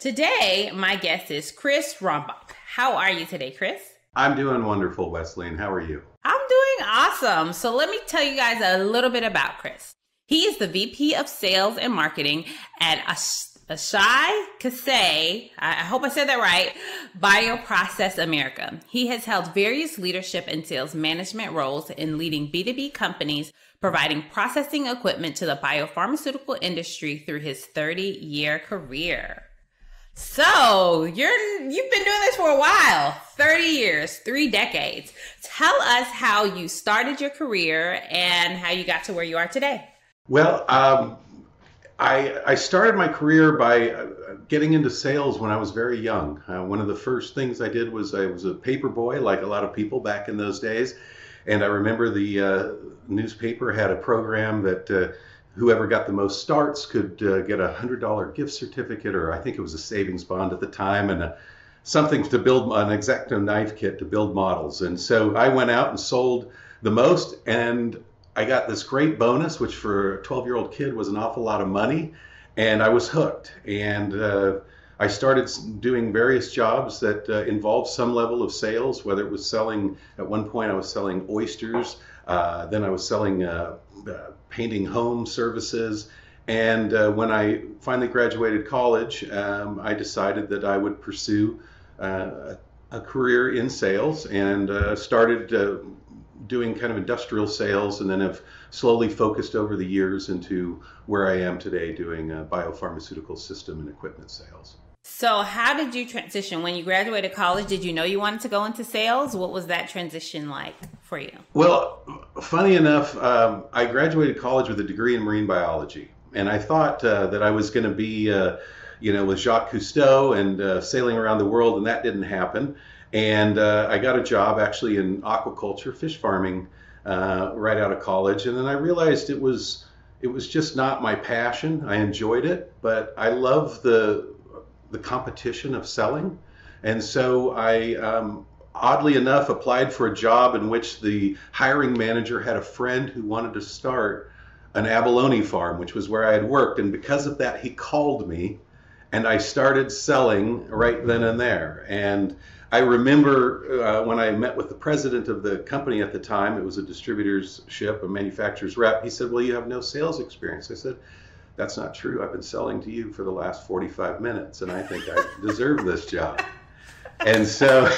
Today, my guest is Chris Rombach. How are you today, Chris? I'm doing wonderful, Wesleyne. How are you? I'm doing awesome. So let me tell you guys a little bit about Chris. He is the VP of Sales and Marketing at Ashai Kasei, I hope I said that right, Bioprocess America. He has held various leadership and sales management roles in leading B2B companies, providing processing equipment to the biopharmaceutical industry through his 30-year career. So you've been doing this for a while, 30 years, 3 decades. Tell us how you started your career and how you got to where you are today. Well, I started my career by getting into sales when I was very young. One of the first things I did was I was a paper boy, like a lot of people back in those days. And I remember the newspaper had a program that whoever got the most starts could get a $100 gift certificate, or I think it was a savings bond at the time, and something to build an X-Acto knife kit to build models. And so I went out and sold the most, and I got this great bonus, which for a 12-year-old kid was an awful lot of money, and I was hooked. And I started doing various jobs that involved some level of sales, whether it was selling, at one point I was selling oysters, then I was selling painting home services. And when I finally graduated college, I decided that I would pursue a career in sales, and started doing kind of industrial sales, and then have slowly focused over the years into where I am today, doing biopharmaceutical system and equipment sales. So how did you transition? When you graduated college, did you know you wanted to go into sales? What was that transition like for you? Well, funny enough, I graduated college with a degree in marine biology, and I thought that I was going to be, with Jacques Cousteau and sailing around the world, and that didn't happen. And I got a job actually in aquaculture, fish farming, right out of college. And then I realized it was just not my passion. I enjoyed it, but I love the competition of selling. And so I, oddly enough, applied for a job in which the hiring manager had a friend who wanted to start an abalone farm, which was where I had worked. And because of that, he called me, and I started selling right then and there. And I remember when I met with the president of the company at the time, it was a distributorship, a manufacturer's rep, he said, "Well, you have no sales experience." I said, "That's not true. I've been selling to you for the last 45 minutes, and I think I deserve this job." And so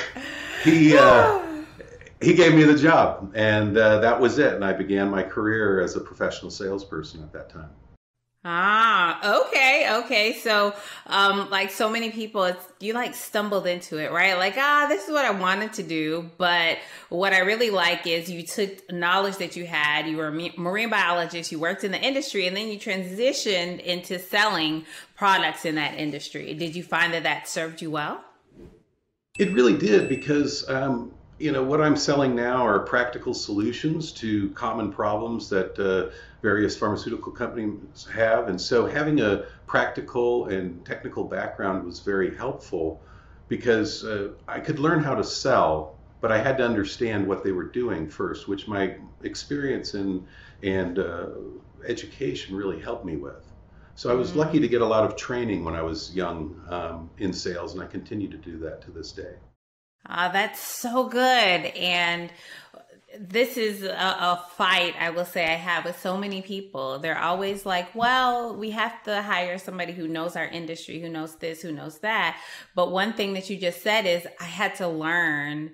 he gave me the job, and that was it. And I began my career as a professional salesperson at that time. Okay. So, like so many people, you stumbled into it, right? This is what I wanted to do. But what I really like is you took knowledge that you had, you were a marine biologist, you worked in the industry, and then you transitioned into selling products in that industry. Did you find that served you well? It really did, because what I'm selling now are practical solutions to common problems that various pharmaceutical companies have. And so having a practical and technical background was very helpful, because I could learn how to sell, but I had to understand what they were doing first, which my experience and education really helped me with. So I was lucky to get a lot of training when I was young in sales, and I continue to do that to this day. That's so good. And this is a fight, I will say, I have with so many people. They're always like, well, we have to hire somebody who knows our industry, who knows this, who knows that. But one thing that you just said is I had to learn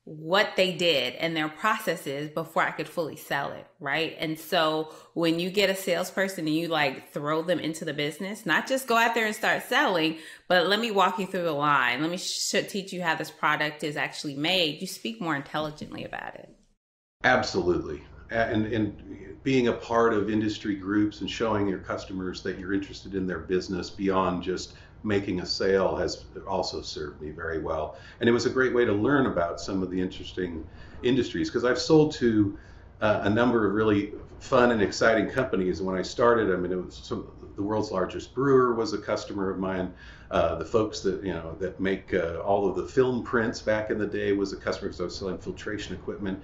what they did and their processes before I could fully sell it, right? And so when you get a salesperson and you throw them into the business, not just go out there and start selling, but let me walk you through the line. Let me teach you how this product is actually made. You speak more intelligently about it. Absolutely. And being a part of industry groups and showing your customers that you're interested in their business beyond just making a sale has also served me very well. And it was a great way to learn about some of the interesting industries, because I've sold to a number of really fun and exciting companies. And when I started, it was the world's largest brewer was a customer of mine. The folks that make all of the film prints back in the day was a customer, because I was selling filtration equipment.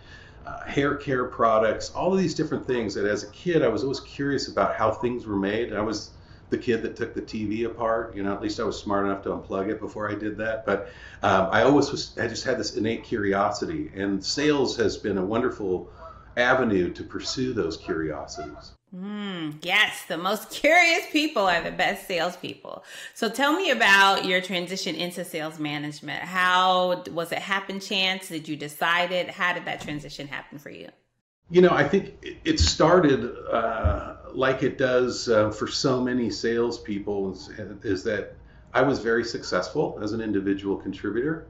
Hair care products, all of these different things that as a kid I was always curious about how things were made. I was the kid that took the TV apart. At least I was smart enough to unplug it before I did that. But I just had this innate curiosity, and sales has been a wonderful avenue to pursue those curiosities. Yes, the most curious people are the best salespeople. So tell me about your transition into sales management. How was it happen chance? Did you decide it? How did that transition happen for you? I think it started like it does for so many salespeople, is that I was very successful as an individual contributor.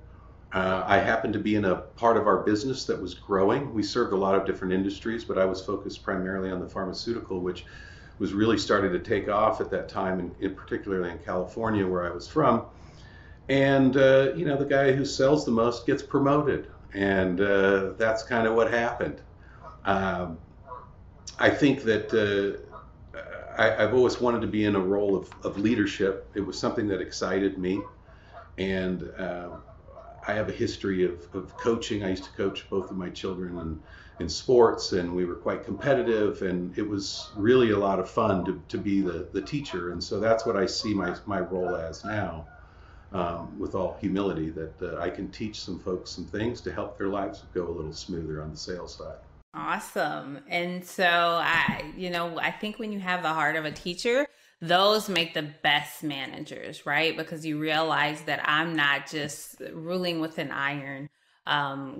I happened to be in a part of our business that was growing. We served a lot of different industries, but I was focused primarily on the pharmaceutical, which was really starting to take off at that time, and particularly in California, where I was from. And the guy who sells the most gets promoted, and that's kind of what happened. I think that I've always wanted to be in a role of leadership. It was something that excited me, and I have a history of coaching. I used to coach both of my children in sports, and we were quite competitive, and it was really a lot of fun to be the teacher. And so that's what I see my role as now, with all humility, that I can teach some folks some things to help their lives go a little smoother on the sales side. Awesome. And so I think when you have the heart of a teacher, those make the best managers, right? Because you realize that I'm not just ruling with an iron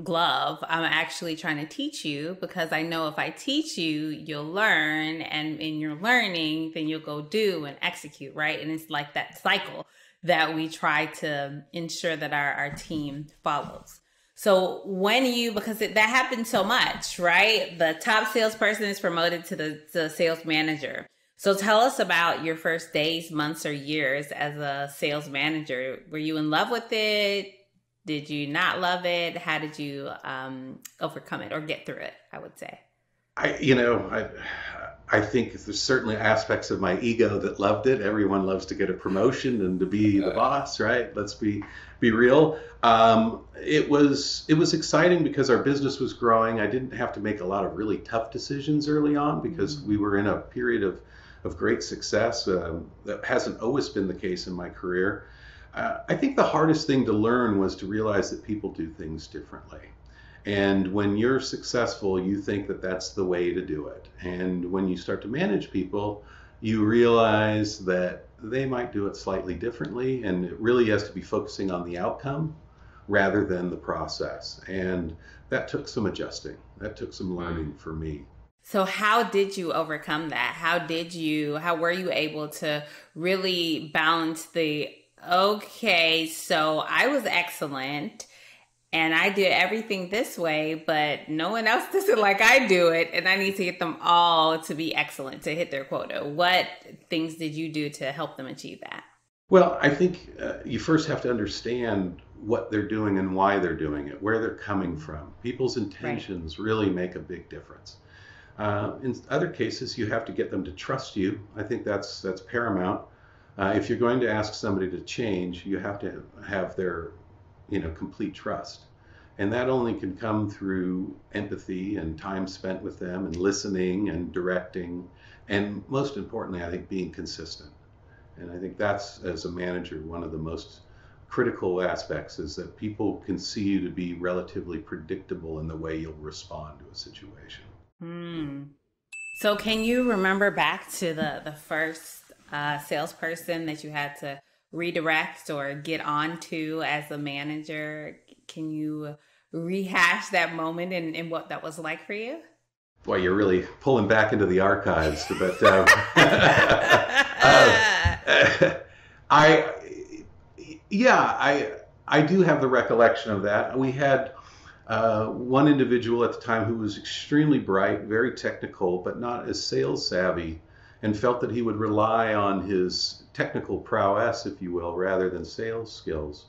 glove. I'm actually trying to teach you, because I know if I teach you, you'll learn, and in your learning, then you'll go do and execute, right? And it's like that cycle that we try to ensure that our team follows. So because that happens so much, right? The top salesperson is promoted to the sales manager. So tell us about your first days, months, or years as a sales manager. Were you in love with it? Did you not love it? How did you overcome it or get through it, I would say? I think there's certainly aspects of my ego that loved it. Everyone loves to get a promotion and to be the boss, right? Let's be real. It was exciting because our business was growing. I didn't have to make a lot of really tough decisions early on, because we were in a period of great success. That hasn't always been the case in my career. I think the hardest thing to learn was to realize that people do things differently. And when you're successful, you think that that's the way to do it. And when you start to manage people, you realize that they might do it slightly differently, and it really has to be focusing on the outcome rather than the process. And that took some adjusting. That took some learning for me. So how did you overcome that? How were you able to really balance okay, so I was excellent and I did everything this way, but no one else does it like I do it, and I need to get them all to be excellent, to hit their quota. What things did you do to help them achieve that? Well, I think you first have to understand what they're doing and why they're doing it, where they're coming from. People's intentions really make a big difference. In other cases, you have to get them to trust you. I think that's paramount. If you're going to ask somebody to change, you have to have their complete trust. And that only can come through empathy and time spent with them and listening and directing. And most importantly, I think being consistent. And I think that's, as a manager, one of the most critical aspects, is that people can see you to be relatively predictable in the way you'll respond to a situation. So can you remember back to the first salesperson that you had to redirect or get onto as a manager? Can you rehash that moment and what that was like for you? Boy, you're really pulling back into the archives. But I do have the recollection of that. We had one individual at the time who was extremely bright, very technical, but not as sales savvy, and felt that he would rely on his technical prowess, if you will, rather than sales skills.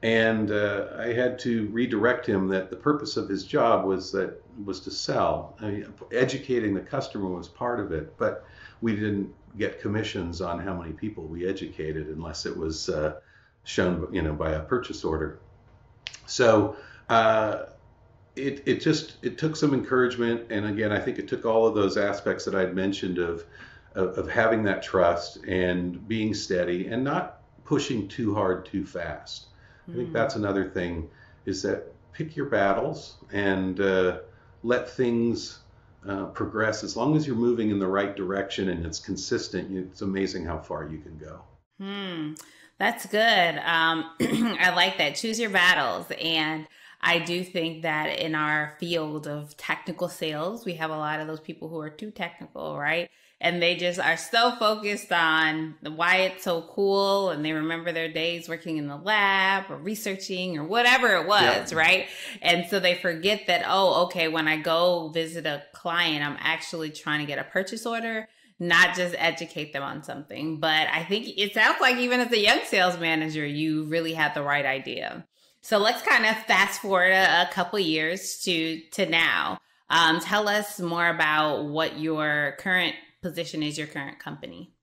And I had to redirect him that the purpose of his job was to sell. I mean, educating the customer was part of it, but we didn't get commissions on how many people we educated unless it was shown, by a purchase order. So it took some encouragement, and again, I think it took all of those aspects that I'd mentioned of of having that trust and being steady and not pushing too hard too fast. I think that's another thing, is that pick your battles and let things progress. As long as you're moving in the right direction and it's consistent, it's amazing how far you can go. That's good. I like that. Choose your battles. And I do think that in our field of technical sales, we have a lot of those people who are too technical, right? And they just are so focused on why it's so cool. And they remember their days working in the lab or researching or whatever it was, right? And so they forget that, oh, okay, when I go visit a client, I'm actually trying to get a purchase order, not just educate them on something. But I think it sounds like even as a young sales manager, you really had the right idea. So let's kind of fast forward a couple years to now. Tell us more about what your current position is, your current company.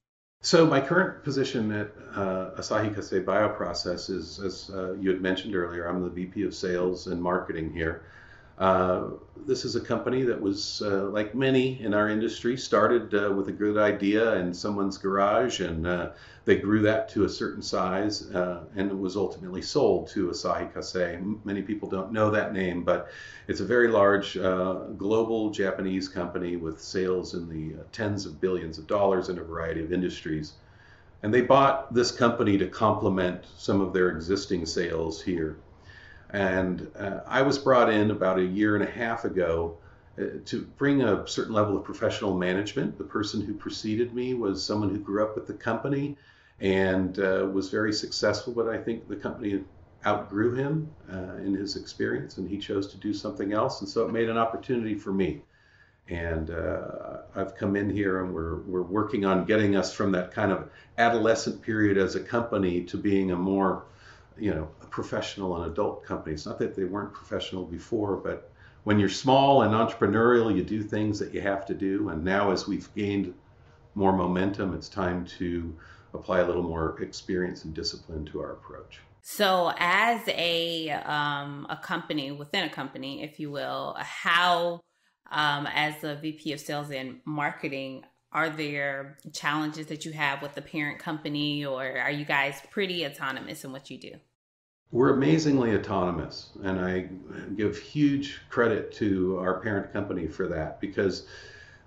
So my current position at Asahi Kasei Bioprocess is, as you had mentioned earlier, I'm the VP of Sales and Marketing here. This is a company that was, like many in our industry, started with a good idea in someone's garage, and they grew that to a certain size, and it was ultimately sold to Asahi Kasei. Many people don't know that name, but it's a very large global Japanese company with sales in the tens of billions of dollars in a variety of industries. And they bought this company to complement some of their existing sales here. And I was brought in about a year and a half ago to bring a certain level of professional management. The person who preceded me was someone who grew up with the company and was very successful, but I think the company outgrew him in his experience, and he chose to do something else. And so it made an opportunity for me. And I've come in here, and we're working on getting us from that kind of adolescent period as a company to being a more, a professional and adult company. It's not that they weren't professional before, but when you're small and entrepreneurial, you do things that you have to do. And now, as we've gained more momentum, it's time to apply a little more experience and discipline to our approach. So as a company within a company, if you will, how, as the VP of Sales and Marketing, are there challenges that you have with the parent company, or are you guys pretty autonomous in what you do? We're amazingly autonomous, and I give huge credit to our parent company for that, because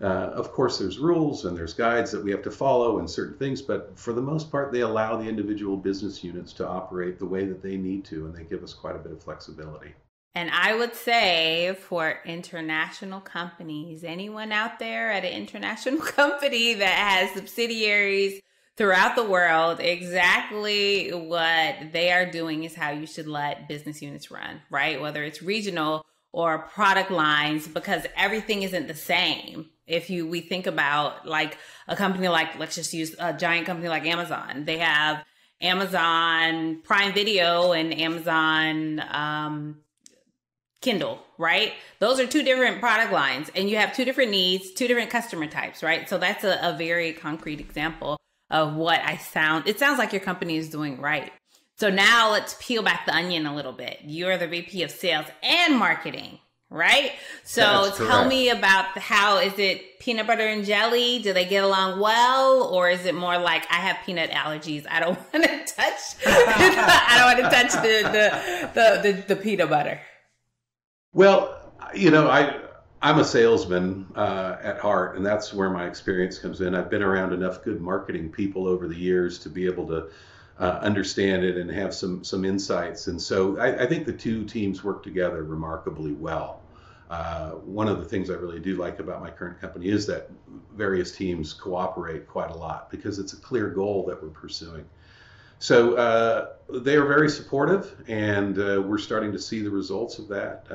of course there's rules and there's guides that we have to follow and certain things, but for the most part they allow the individual business units to operate the way that they need to, and they give us quite a bit of flexibility. And I would say for international companies, anyone out there at an international company that has subsidiaries throughout the world, exactly what they are doing is how you should let business units run, right? Whether it's regional or product lines, because everything isn't the same. If we think about like a company like, let's just use a giant company like Amazon. They have Amazon Prime Video and Amazon Kindle, right? Those are two different product lines, and you have two different needs, two different customer types, right? So that's a very concrete example of what it sounds like your company is doing right. So now let's peel back the onion a little bit. You're the VP of Sales and Marketing, right? So tell me about how is it peanut butter and jelly? Do they get along well, or is it more like I have peanut allergies? I don't want to touch. I don't want to touch the peanut butter. Well, I'm a salesman at heart, and that's where my experience comes in. I've been around enough good marketing people over the years to be able to understand it and have some insights. And so I think the two teams work together remarkably well. One of the things I really do like about my current company is that various teams cooperate quite a lot, because it's a clear goal that we're pursuing. So they are very supportive, and we're starting to see the results of that.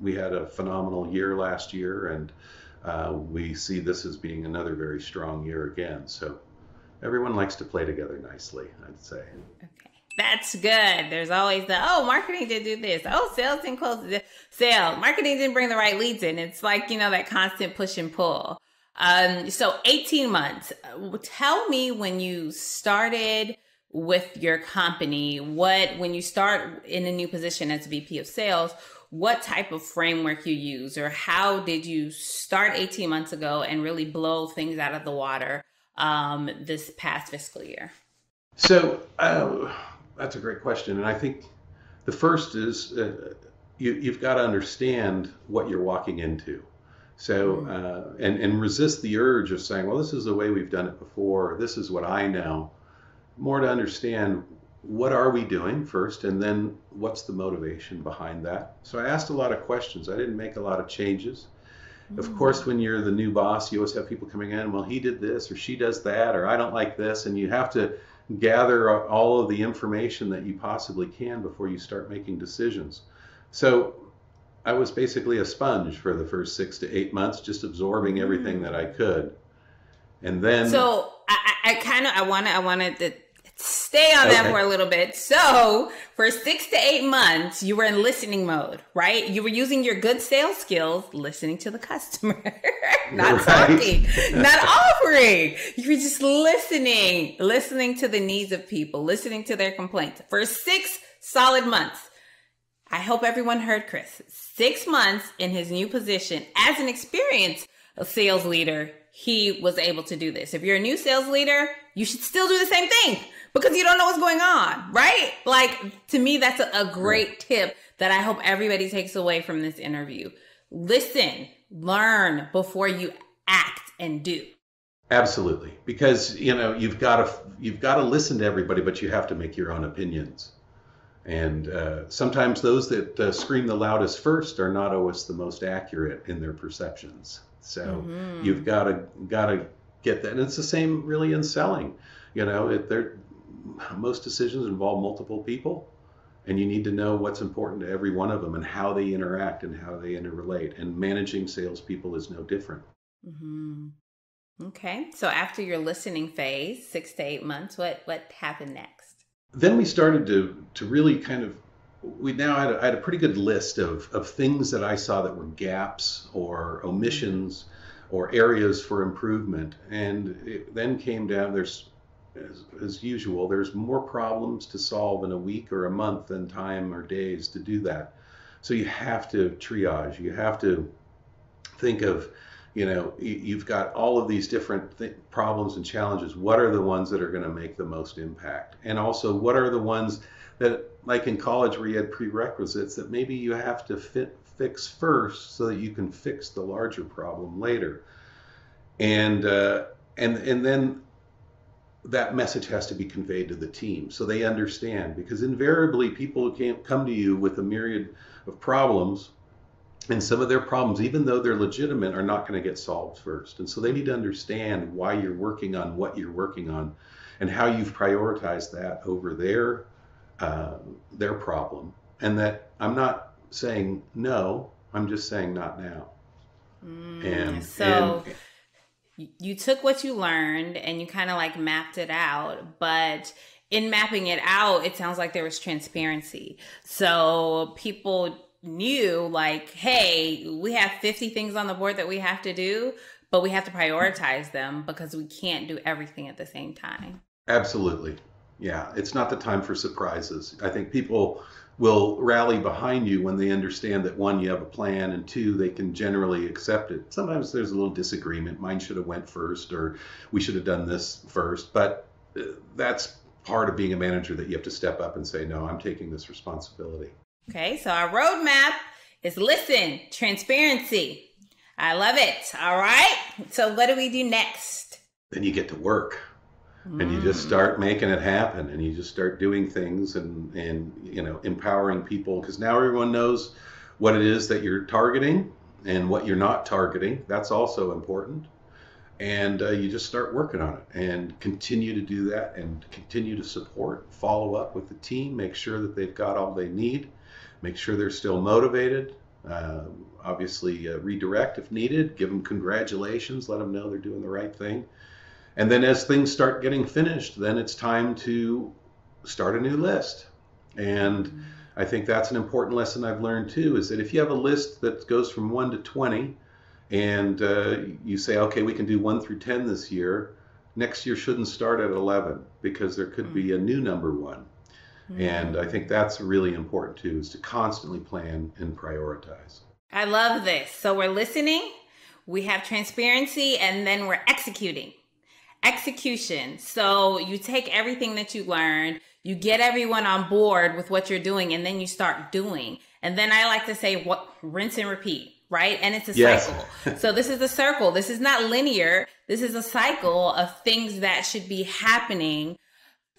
We had a phenomenal year last year, and we see this as being another very strong year again. So everyone likes to play together nicely, I'd say. Okay, that's good. There's always marketing didn't do this. Oh, sales didn't close the sale. Marketing didn't bring the right leads in. It's like, that constant push and pull. So 18 months. Tell me, when you started with your company, when you start in a new position as VP of Sales, what type of framework you use, or how did you start 18 months ago and really blow things out of the water this past fiscal year? So that's a great question. And I think the first is you've got to understand what you're walking into. So, and resist the urge of saying, well, this is the way we've done it before. This is what I know. More to understand, what are we doing first, and then what's the motivation behind that? So I asked a lot of questions. I didn't make a lot of changes. Of course, when you're the new boss, you always have people coming in, well, he did this or she does that, or I don't like this. And you have to gather all of the information that you possibly can before you start making decisions. So I was basically a sponge for the first 6 to 8 months, just absorbing everything that I could. And then... So I wanted to stay on that for a little bit. So for 6 to 8 months, you were in listening mode, right? You were using your good sales skills, listening to the customer, not talking, not offering. You were just listening to the needs of people, listening to their complaints for 6 solid months. I hope everyone heard Chris. 6 months in his new position as an experienced sales leader, he was able to do this. If you're a new sales leader, you should still do the same thing because you don't know what's going on, right? Like, to me, that's a great tip that I hope everybody takes away from this interview. Listen, learn before you act and do. Absolutely. Because, you've got to listen to everybody, but you have to make your own opinions. And sometimes those that scream the loudest first are not always the most accurate in their perceptions. So you've got to get that. And it's the same really in selling. Most decisions involve multiple people, and you need to know what's important to every one of them and how they interact and how they interrelate. And managing salespeople is no different. Mm-hmm. Okay. So after your listening phase, 6 to 8 months, what happened next? Then we started to really we now had a pretty good list of things that I saw that were gaps or omissions or areas for improvement. And it then came down, as usual, there's more problems to solve in a week or a month than time or days to do that. So you have to triage. You have to think of, you've got all of these different problems and challenges. What are the ones that are going to make the most impact? And also, what are the ones that, like in college where you had prerequisites, that maybe you have to fix first so that you can fix the larger problem later? And then that message has to be conveyed to the team so they understand, because invariably people can't come to you with a myriad of problems, and some of their problems, even though they're legitimate, are not going to get solved first. And so they need to understand why you're working on what you're working on and how you've prioritized that over their problem. And that I'm not saying no, I'm just saying not now. You took what you learned and you kind of like mapped it out, but in mapping it out, it sounds like there was transparency. So people knew, like, hey, we have 50 things on the board that we have to do, but we have to prioritize them because we can't do everything at the same time. Absolutely. Yeah, it's not the time for surprises. I think people will rally behind you when they understand that, one, you have a plan, and two, they can generally accept it. Sometimes there's a little disagreement. Mine should have went first, or we should have done this first. But that's part of being a manager, that you have to step up and say, no, I'm taking this responsibility. Okay, so our roadmap is listen, transparency. I love it. All right. So what do we do next? Then you get to work. And you just start making it happen, and you just start doing things and empowering people, because now everyone knows what it is that you're targeting and what you're not targeting. That's also important. And you just start working on it and continue to do that and continue to support, follow up with the team, make sure that they've got all they need, make sure they're still motivated, obviously redirect if needed, give them congratulations, let them know they're doing the right thing. And then as things start getting finished, then it's time to start a new list. And I think that's an important lesson I've learned too, is that if you have a list that goes from 1 to 20 and you say, okay, we can do 1 through 10 this year, next year shouldn't start at 11, because there could be a new number 1. And I think that's really important too, is to constantly plan and prioritize. I love this. So we're listening, we have transparency, and then we're executing. Execution. So you take everything that you learned, you get everyone on board with what you're doing, and then you start doing. And then I like to say, what, rinse and repeat, right? And it's a cycle. So this is a circle. This is not linear. This is a cycle of things that should be happening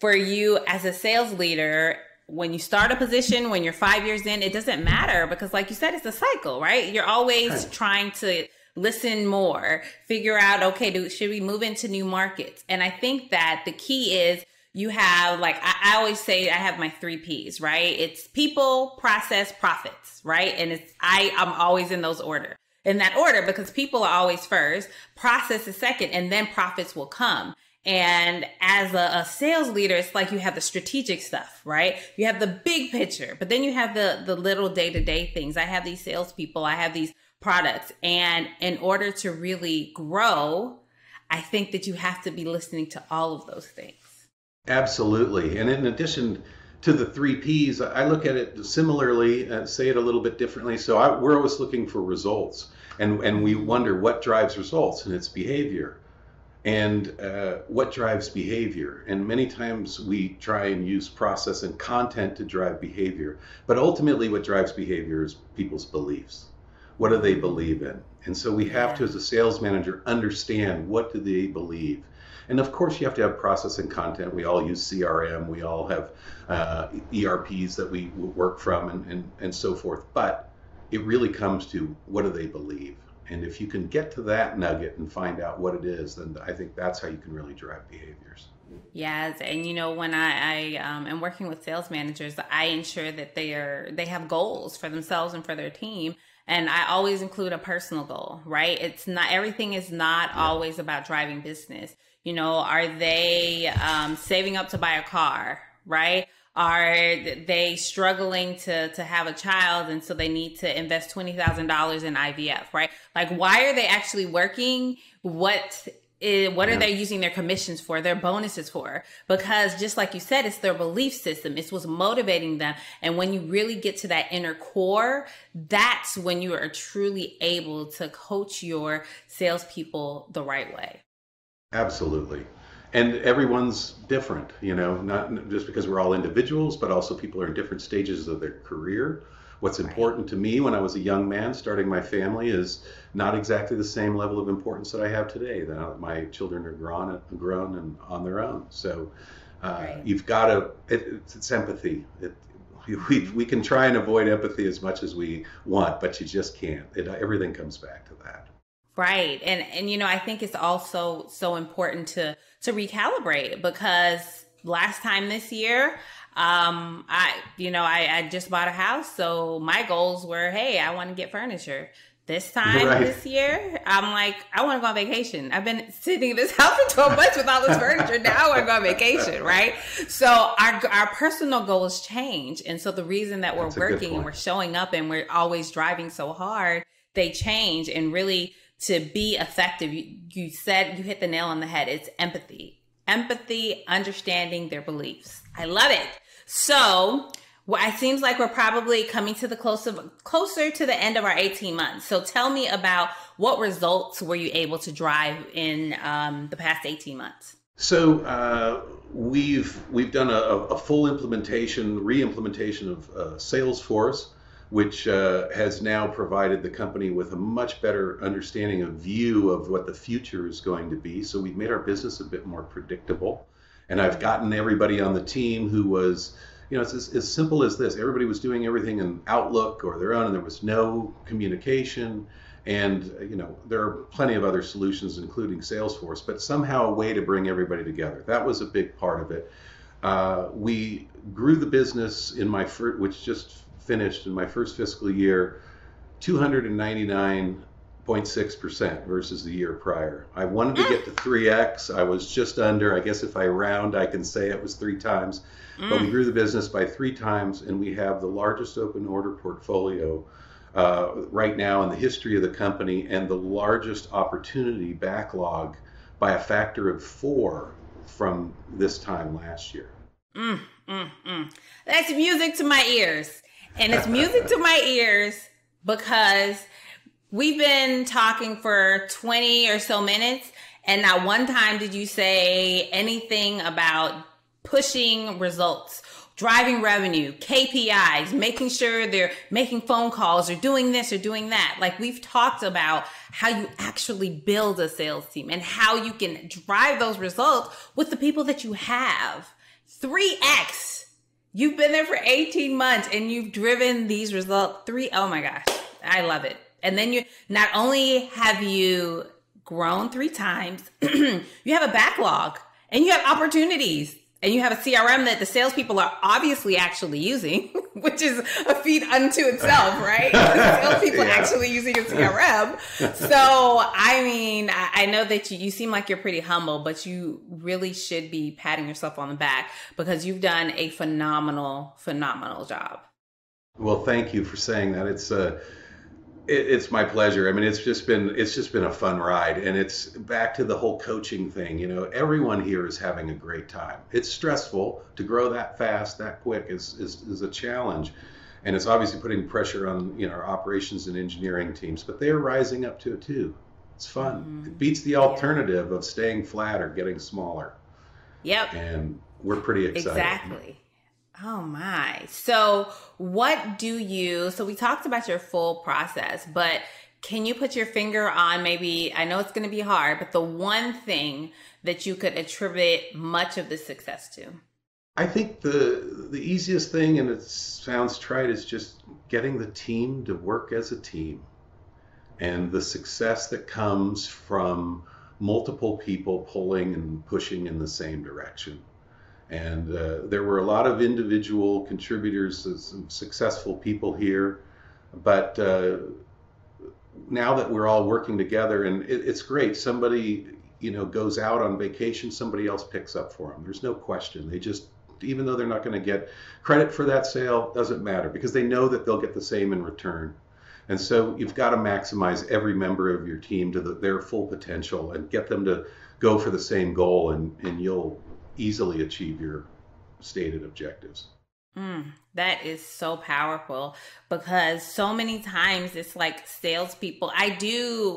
for you as a sales leader. When you start a position, when you're 5 years in, it doesn't matter because like you said, it's a cycle, right? You're always trying to listen more, figure out, okay, should we move into new markets? And I think that the key is you have, like, I always say I have my 3 Ps, right? It's people, process, profits, right? And I'm always in that order because people are always first, process is second, and then profits will come. And as a sales leader, it's like you have the strategic stuff, right? You have the big picture, but then you have the little day-to-day things. I have these salespeople, I have these products. And in order to really grow, I think that you have to be listening to all of those things. Absolutely. And in addition to the 3 Ps, I look at it similarly and say it a little bit differently. So we're always looking for results and we wonder what drives results, and it's behavior. And what drives behavior? And many times we try and use process and content to drive behavior. But ultimately what drives behavior is people's beliefs. What do they believe in? And so we have to, as a sales manager, understand what do they believe. And of course you have to have process and content. We all use CRM. We all have ERPs that we work from and so forth. But it really comes to what do they believe? And if you can get to that nugget and find out what it is, then I think that's how you can really drive behaviors. Yes, and when I am working with sales managers, I ensure that they have goals for themselves and for their team. And I always include a personal goal, right? It's not, everything is not always about driving business. Are they saving up to buy a car, right? Are they struggling to have a child, and so they need to invest $20,000 in IVF, right? Like, why are they actually working? What are they using their commissions for, their bonuses for? Because just like you said, it's their belief system. It's what's motivating them. And when you really get to that inner core, that's when you are truly able to coach your salespeople the right way. Absolutely. And everyone's different, not just because we're all individuals, but also people are in different stages of their career. What's important to me when I was a young man starting my family is not exactly the same level of importance that I have today. Now that my children are grown and on their own. So you've got to, it's empathy. We can try and avoid empathy as much as we want, but you just can't. Everything comes back to that. Right. And I think it's also so important to recalibrate, because last time this year, I just bought a house. So my goals were, hey, I want to get furniture. This time this year, I'm like, I want to go on vacation. I've been sitting in this house for 12 months with all this furniture. Now I want to go on vacation, right? So our personal goals change. And so the reason that we're working and we're showing up and we're always driving so hard, they change. And really, to be effective, you hit the nail on the head. It's empathy, understanding their beliefs. I love it. So it seems like we're probably coming to the closer to the end of our 18 months. So tell me about what results were you able to drive in the past 18 months? So we've done a full re-implementation of Salesforce, which has now provided the company with a much better understanding of view of what the future is going to be. So we've made our business a bit more predictable. And I've gotten everybody on the team who was, it's as simple as this. Everybody was doing everything in Outlook or their own, and there was no communication. And, there are plenty of other solutions, including Salesforce, but somehow a way to bring everybody together. That was a big part of it. We grew the business which just finished in my first fiscal year, 299.6% versus the year prior. I wanted to get to 3x. I was just under. I guess if I round, I can say it was 3 times. But we grew the business by 3 times, and we have the largest open order portfolio right now in the history of the company, and the largest opportunity backlog by a factor of 4 from this time last year. That's music to my ears. And it's music to my ears because we've been talking for 20 or so minutes, And not one time did you say anything about pushing results, driving revenue, KPIs, making sure they're making phone calls or doing this or doing that. Like, we've talked about how you actually build a sales team and how you can drive those results with the people that you have. 3x. You've been there for 18 months and you've driven these results. Oh my gosh, I love it. And then you not only have you grown 3 times, you have a backlog and you have opportunities. And you have a CRM that the salespeople are obviously actually using, which is a feat unto itself, right? The salespeople actually using a CRM. So, I mean, I know that you seem like you're pretty humble, but you really should be patting yourself on the back because you've done a phenomenal, phenomenal job. Well, thank you for saying that. It's my pleasure. I mean, it's just been a fun ride, and it's back to the whole coaching thing. You know, everyone here is having a great time. It's stressful to grow that fast, that quick is a challenge, and it's obviously putting pressure on, you know, our operations and engineering teams. But they're rising up to it too. It's fun. Mm-hmm. It beats the alternative of staying flat or getting smaller. Yep. And we're pretty excited. Exactly. Oh my. So so we talked about your full process, but can you put your finger on maybe, I know it's going to be hard, but the one thing that you could attribute much of the success to? I think the easiest thing, and it sounds trite, is just getting the team to work as a team, and the success that comes from multiple people pulling and pushing in the same direction. And there were a lot of individual contributors, some successful people here, but now that we're all working together, and it's great. Somebody, you know, goes out on vacation, somebody else picks up for them. There's no question. They just, even though they're not going to get credit for that sale, doesn't matter because they know that they'll get the same in return. And so you've got to maximize every member of your team to their full potential and get them to go for the same goal, and you'll easily achieve your stated objectives. That is so powerful because so many times it's like salespeople.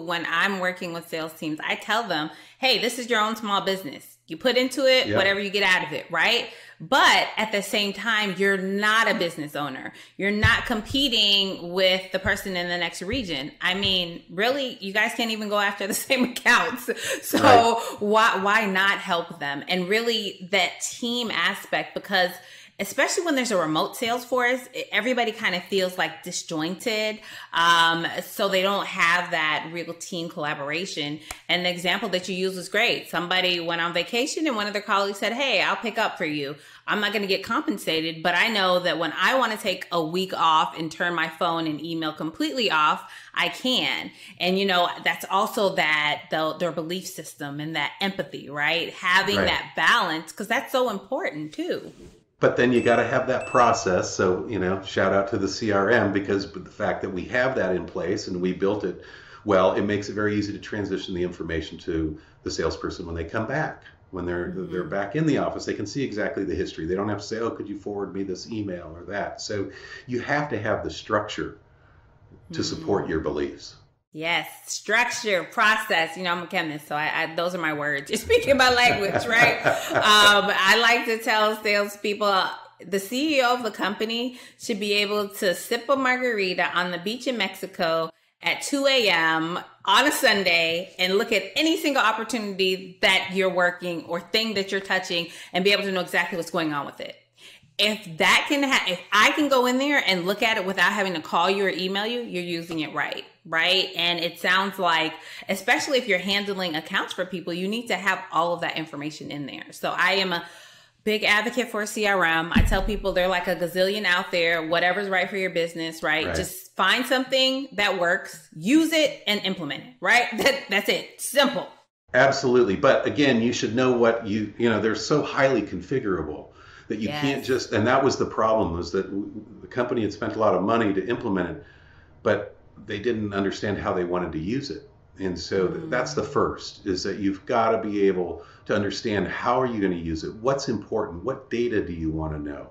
When I'm working with sales teams, I tell them, hey, this is your own small business. You put into it, whatever you get out of it, right? But at the same time, you're not a business owner. You're not competing with the person in the next region. I mean, really, you guys can't even go after the same accounts. So why not help them? And really that team aspect, because especially when there's a remote sales force, everybody kind of feels like disjointed. So they don't have that real team collaboration. And the example that you use was great. Somebody went on vacation and one of their colleagues said, hey, I'll pick up for you. I'm not going to get compensated, but I know that when I want to take a week off and turn my phone and email completely off, I can. And, you know, that's also their belief system and that empathy, right? Having that balance, because that's so important too. But then you got to have that process. So, you know, shout out to the CRM, because the fact that we have that in place and we built it well, it makes it very easy to transition the information to the salesperson when they come back. When they're back in the office, they can see exactly the history. They don't have to say, oh, could you forward me this email or that? So you have to have the structure to support your beliefs. Yes, structure, process. You know, I'm a chemist, so those are my words. You're speaking my language, right? I like to tell salespeople, the CEO of the company should be able to sip a margarita on the beach in Mexico at 2 a.m. on a Sunday and look at any single opportunity that you're working or thing that you're touching and be able to know exactly what's going on with it. If I can go in there and look at it without having to call you or email you, you're using it right? And it sounds like, especially if you're handling accounts for people, you need to have all of that information in there. So I am a big advocate for a CRM. I tell people they're like a gazillion out there, whatever's right for your business, right? Just find something that works, use it, and implement it, right? That's it. Simple. Absolutely. But again, you should know what they're so highly configurable that you can't just, and that was the problem, was that the company had spent a lot of money to implement it, but they didn't understand how they wanted to use it. And so that's the first, is that you've got to be able to understand how are you going to use it? What's important? What data do you want to know?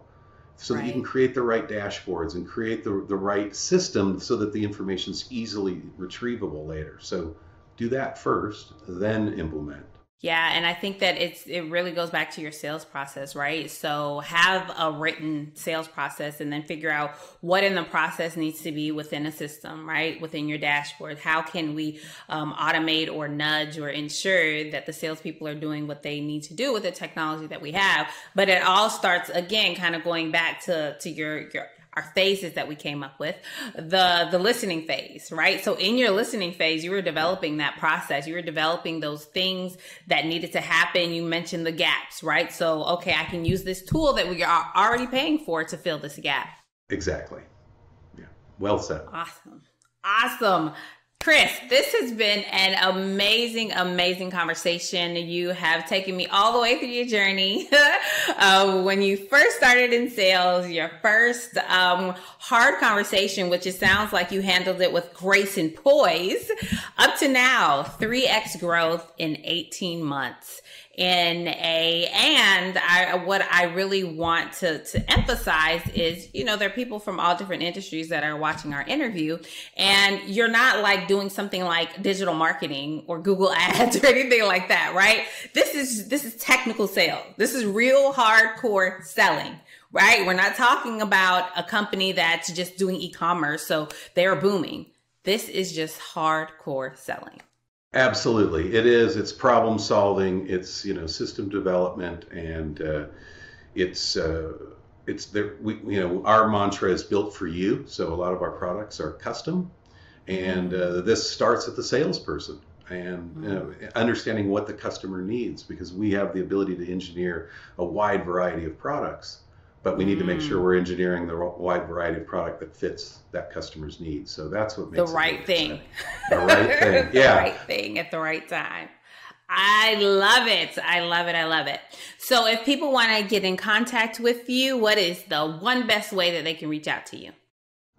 So that you can create the right dashboards and create the right system so that the information is easily retrievable later. So Do that first, then implement. Yeah, and I think that it really goes back to your sales process, right? So have a written sales process and then figure out what in the process needs to be within a system, right? Within your dashboard. How can we automate or nudge or ensure that the salespeople are doing what they need to do with the technology that we have? But it all starts, again, kind of going back to your our phases that we came up with, the listening phase, right? So in your listening phase, you were developing that process. You were developing those things that needed to happen. You mentioned the gaps, right? So, okay, I can use this tool that we are already paying for to fill this gap. Exactly. Yeah. Well said. Awesome. Chris, this has been an amazing conversation. You have taken me all the way through your journey. When you first started in sales, your first hard conversation, which it sounds like you handled it with grace and poise, up to now, 3x growth in 18 months. What I really want to emphasize is, there are people from all different industries that are watching our interview, and you're not like doing something like digital marketing or Google ads or anything like that, right? This is technical sales. This is real hardcore selling, right? We're not talking about a company that's just doing e-commerce, so they're booming. This is just hardcore selling. Absolutely, it is. It's problem solving. It's system development, and it's there. Our mantra is built for you. So a lot of our products are custom, and this starts at the salesperson and understanding what the customer needs, because we have the ability to engineer a wide variety of products. But we need to make sure we're engineering the wide variety of product that fits that customer's needs. So that's what makes the right thing. The right thing. Yeah. The right thing at the right time. I love it. I love it. So if people want to get in contact with you, what is the one best way that they can reach out to you?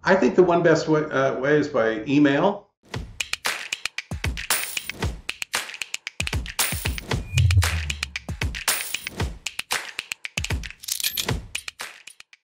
I think the one best way is by email.